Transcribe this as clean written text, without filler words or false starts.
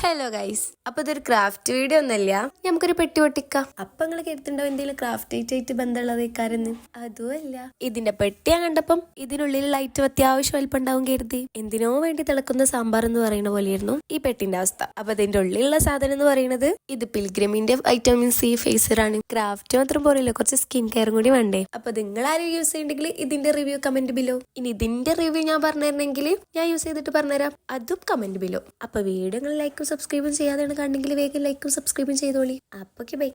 Hello guys, അപ്പൊ ഇതൊരു craft video ഒന്നല്ല, നമുക്കൊരു പെട്ടി പൊട്ടിക്കാം. അപ്പൊ നിങ്ങൾ കേട്ടിട്ടുണ്ടാവും എന്തെങ്കിലും ക്രാഫ്റ്റ് ആയിട്ട് ബന്ധമുള്ളതേക്കാരെന്ന്. അതുമല്ല, ഇതിന്റെ പെട്ടി ഞാൻ കണ്ടപ്പം ഇതിനുള്ളിൽ ലൈറ്റ് അത്യാവശ്യം വലിപ്പം ഉണ്ടാവും കരുതി. എന്തിനോ വേണ്ടി തിളക്കുന്ന സാമ്പാർ എന്ന് പറയുന്ന പോലെയായിരുന്നു ഈ പെട്ടിന്റെ അവസ്ഥ. അപ്പൊ ഇതിന്റെ ഉള്ളിലുള്ള സാധനം എന്ന് പറയുന്നത് ഇത് പിൽഗ്രിമിന്റെ വൈറ്റമിൻ സി ഫേസർ ആണ്. ക്രാഫ്റ്റ് മാത്രം പോരല്ലോ, കുറച്ച് സ്കിൻ കെയറും കൂടി വേണ്ടേ. അപ്പൊ നിങ്ങൾ ആരും യൂസ് ചെയ്യണ്ടെങ്കിൽ ഇതിന്റെ റിവ്യൂ കമന്റ് ബിലോ. ഇനി ഇതിന്റെ റിവ്യൂ ഞാൻ പറഞ്ഞിരുന്നെങ്കിൽ ഞാൻ യൂസ് ചെയ്തിട്ട് പറഞ്ഞുതരാം, അതും കമന്റ് ബിലോ. അപ്പൊ വീഡിയോ ലൈക്കും സബ്സ്ക്രൈബും ചെയ്യാതെയാണ് കണ്ടെങ്കിൽ വേഗം ലൈക്കും സബ്സ്ക്രൈബും ചെയ്തോളി. അപ്പൊ ബൈ.